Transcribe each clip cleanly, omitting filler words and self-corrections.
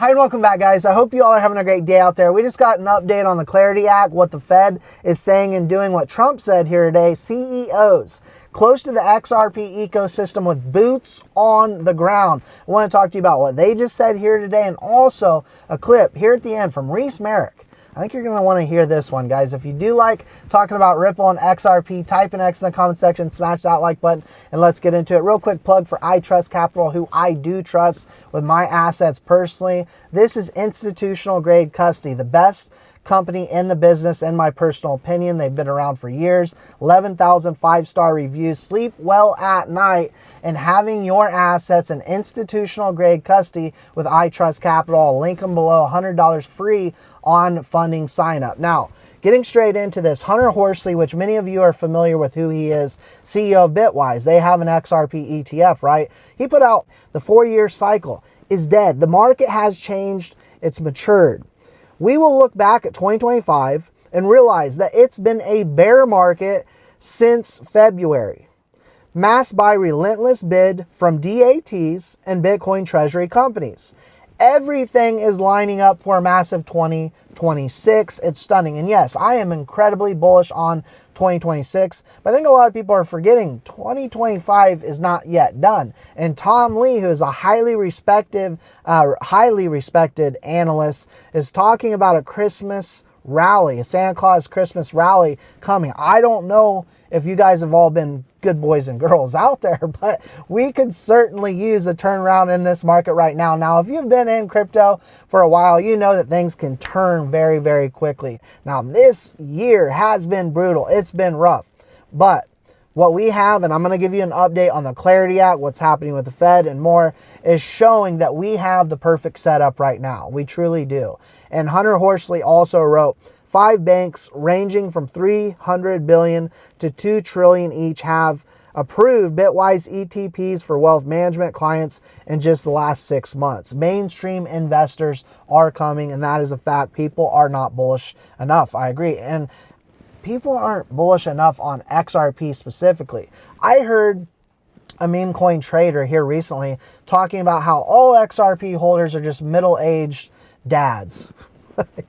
Hi and welcome back, guys. I hope you all are having a great day out there. We just got an update on the Clarity Act, what the Fed is saying and doing, what Trump said here today. CEOs close to the XRP ecosystem with boots on the ground. I want to talk to you about what they just said here today, and also a clip here at the end from Reese, Merrick. I think you're going to want to hear this one, guys. If you do like talking about Ripple and XRP, type an X in the comment section, smash that like button, and let's get into it. Real quick plug for I Trust Capital, who I do trust with my assets personally. This is institutional grade custody, the best company in the business, in my personal opinion. They've been around for years. 11,000 5-star reviews. Sleep well at night, and having your assets in institutional grade custody with I Trust Capital. I'll link them below. $100 free on funding sign up. Now, getting straight into this, Hunter Horsley, which many of you are familiar with who he is, CEO of Bitwise. They have an XRP ETF, right? He put out the 4-year cycle is dead. The market has changed. It's matured. We will look back at 2025 and realize that it's been a bear market since February, masked by relentless bid from DATs and Bitcoin treasury companies. Everything is lining up for a massive 2026. It's stunning. And yes, I am incredibly bullish on 2026, but I think a lot of people are forgetting 2025 is not yet done. And Tom Lee, who is a highly respected analyst, is talking about a Christmas rally, a Santa Claus Christmas rally coming. I don't know if you guys have all been good boys and girls out there, but we could certainly use a turnaround in this market right now. Now, if you've been in crypto for a while, you know that things can turn very, very quickly. Now, this year has been brutal. It's been rough, but what we have, and I'm going to give you an update on the Clarity Act, what's happening with the Fed and more, is showing that we have the perfect setup right now. We truly do. And Hunter Horsley also wrote, 5 banks ranging from 300 billion to 2 trillion each have approved Bitwise ETPs for wealth management clients in just the last 6 months. Mainstream investors are coming, and that is a fact. People are not bullish enough. I agree. And people aren't bullish enough on XRP specifically. I heard a meme coin trader here recently talking about how all XRP holders are just middle-aged dads.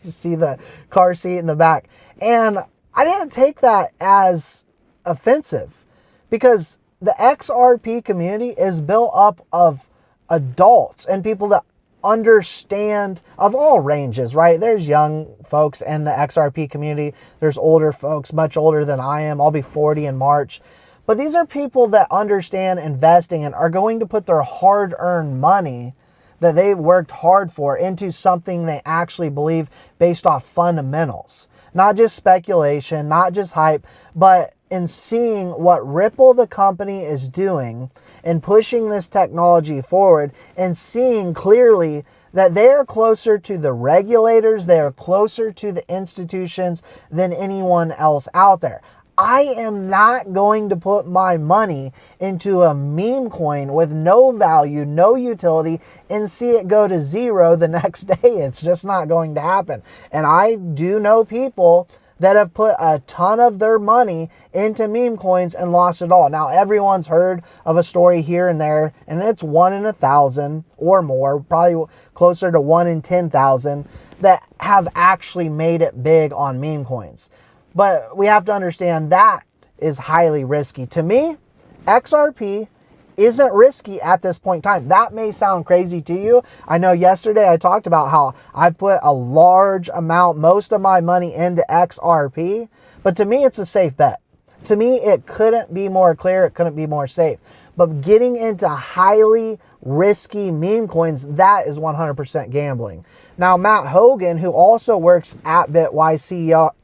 You see the car seat in the back. And I didn't take that as offensive, because the XRP community is built up of adults and people that understand, of all ranges, right? There's young folks in the XRP community. There's older folks, much older than I am. I'll be 40 in March. But these are people that understand investing and are going to put their hard-earned money that they worked hard for into something they actually believe based off fundamentals. Not just speculation, not just hype, but in seeing what Ripple, the company, is doing and pushing this technology forward, and seeing clearly that they are closer to the regulators, they are closer to the institutions than anyone else out there. I am not going to put my money into a meme coin with no value, no utility, and see it go to zero the next day. It's just not going to happen. And I do know people that have put a ton of their money into meme coins and lost it all. Now, everyone's heard of a story here and there, and it's 1 in 1,000 or more, probably closer to 1 in 10,000, that have actually made it big on meme coins. But we have to understand that is highly risky. To me, XRP isn't risky at this point in time. That may sound crazy to you. I know yesterday I talked about how I put a large amount, most of my money into XRP, but to me, it's a safe bet. To me, it couldn't be more clear. It couldn't be more safe. But getting into highly risky meme coins, that is 100% gambling. Now, Matt Hogan, who also works at Bitwise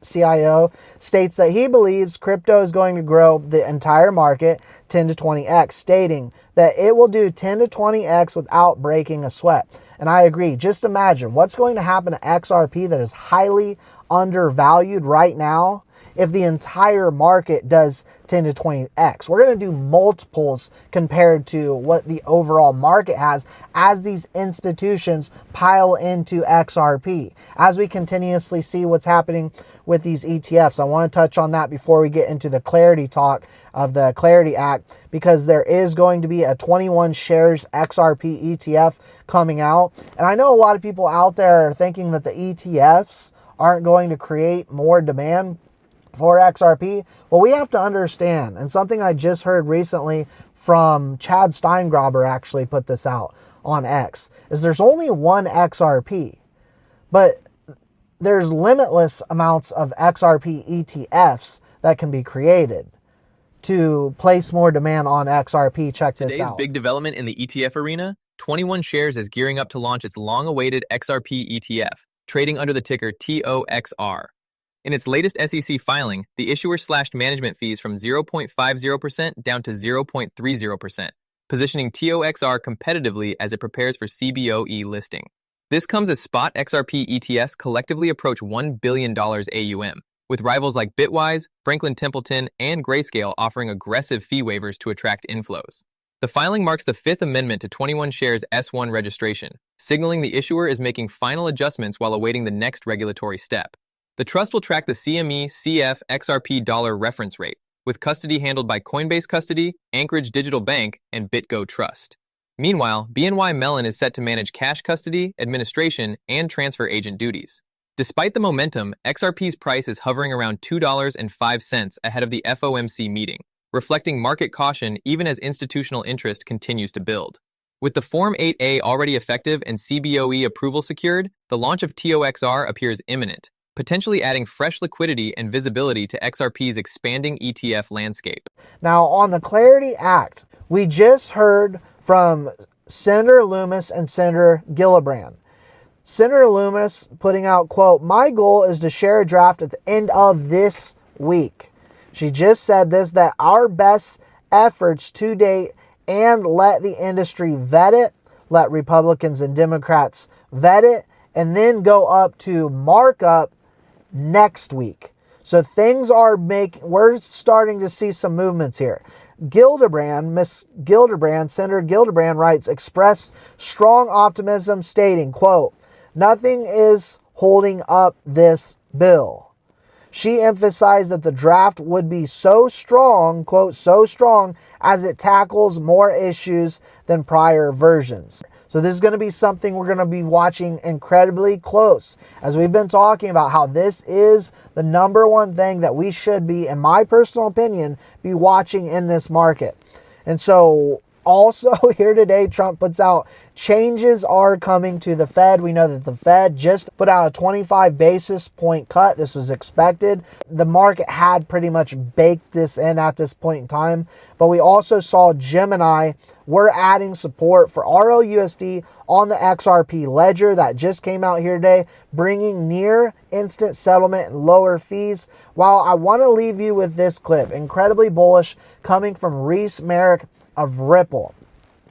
CIO, states that he believes crypto is going to grow the entire market 10 to 20x, stating that it will do 10 to 20x without breaking a sweat. And I agree. Just imagine what's going to happen to XRP that is highly undervalued right now if the entire market does 10 to 20x. We're going to do multiples compared to what the overall market has as these institutions pile into XRP. As we continuously see what's happening with these ETFs, I want to touch on that before we get into the clarity talk of the Clarity Act, because there is going to be a 21 shares XRP ETF coming out. And I know a lot of people out there are thinking that the ETFs aren't going to create more demand for XRP. Well, we have to understand, and something I just heard recently from Chad Steingraber actually put this out on X, is there's only one XRP, but there's limitless amounts of XRP ETFs that can be created to place more demand on XRP. Check this out. Today's big development in the ETF arena, 21 Shares is gearing up to launch its long-awaited XRP ETF, trading under the ticker TOXR. In its latest SEC filing, the issuer slashed management fees from 0.50% down to 0.30%, positioning TOXR competitively as it prepares for CBOE listing. This comes as spot XRP ETFs collectively approach $1 billion AUM, with rivals like Bitwise, Franklin Templeton, and Grayscale offering aggressive fee waivers to attract inflows. The filing marks the Fifth Amendment to 21 Shares S1 registration, signaling the issuer is making final adjustments while awaiting the next regulatory step. The trust will track the CME CF XRP dollar reference rate, with custody handled by Coinbase Custody, Anchorage Digital Bank, and BitGo Trust. Meanwhile, BNY Mellon is set to manage cash custody, administration, and transfer agent duties. Despite the momentum, XRP's price is hovering around $2.05 ahead of the FOMC meeting, reflecting market caution even as institutional interest continues to build. With the Form 8A already effective and CBOE approval secured, the launch of TOXR appears imminent, potentially adding fresh liquidity and visibility to XRP's expanding ETF landscape. Now, on the Clarity Act, we just heard from Senator Loomis and Senator Gillibrand. Senator Loomis putting out, quote, "My goal is to share a draft at the end of this week." She just said this, that our best efforts to date, and let the industry vet it, let Republicans and Democrats vet it, and then go up to markup next week. So things are we're starting to see some movements here. Senator Gillibrand writes, expressed strong optimism, stating, quote, "Nothing is holding up this bill." She emphasized that the draft would be so strong, quote, "so strong as it tackles more issues than prior versions." So this is going to be something we're going to be watching incredibly close, as we've been talking about how this is the number one thing that we should be, in my personal opinion, be watching in this market. And so also here today, Trump puts out changes are coming to the Fed. We know that the Fed just put out a 25 basis point cut. This was expected. The market had pretty much baked this in at this point in time. But we also saw Gemini. We're adding support for RLUSD on the XRP ledger that just came out here today, bringing near instant settlement and lower fees. While I want to leave you with this clip, incredibly bullish, coming from Reese Merrick of Ripple.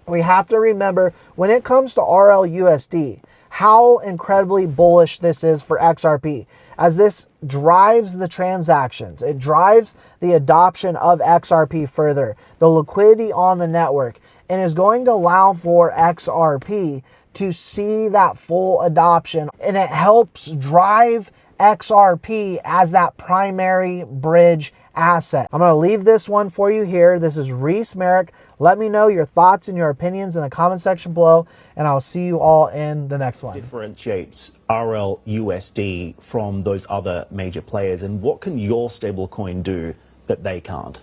We have to remember when it comes to RLUSD, how incredibly bullish this is for XRP, as this drives the transactions. It drives the adoption of XRP further, the liquidity on the network, and is going to allow for XRP to see that full adoption, and it helps drive XRP as that primary bridge asset. I'm going to leave this one for you here. This is Reese Merrick. Let me know your thoughts and your opinions in the comment section below, and I'll see you all in the next one. Differentiates RLUSD from those other major players, and what can your stablecoin do that they can't?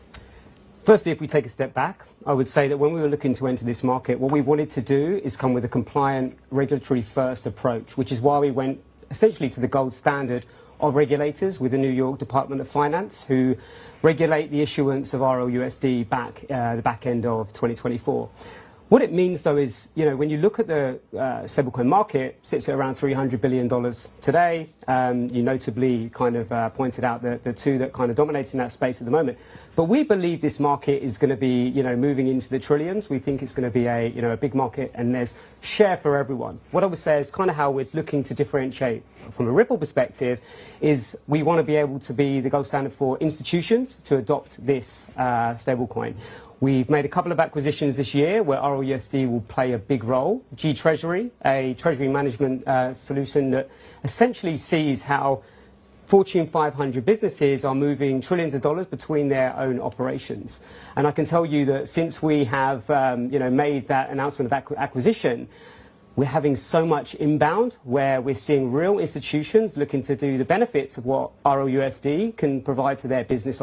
Firstly, if we take a step back, I would say that when we were looking to enter this market, what we wanted to do is come with a compliant, regulatory-first approach, which is why we went essentially to the gold standard of regulators with the New York Department of Finance, who regulate the issuance of RLUSD the back end of 2024. What it means, though, is, when you look at the stablecoin market, sits at around $300 billion today. You notably kind of pointed out the two that kind of dominates in that space at the moment. But we believe this market is going to be, moving into the trillions. We think it's going to be a big market, and there's share for everyone. What I would say is kind of how we're looking to differentiate from a Ripple perspective is we want to be able to be the gold standard for institutions to adopt this stablecoin. We've made a couple of acquisitions this year where RLUSD will play a big role. G-Treasury, a treasury management solution that essentially sees how Fortune 500 businesses are moving trillions of dollars between their own operations. And I can tell you that since we have made that announcement of acquisition, we're having so much inbound where we're seeing real institutions looking to do the benefits of what RLUSD can provide to their business.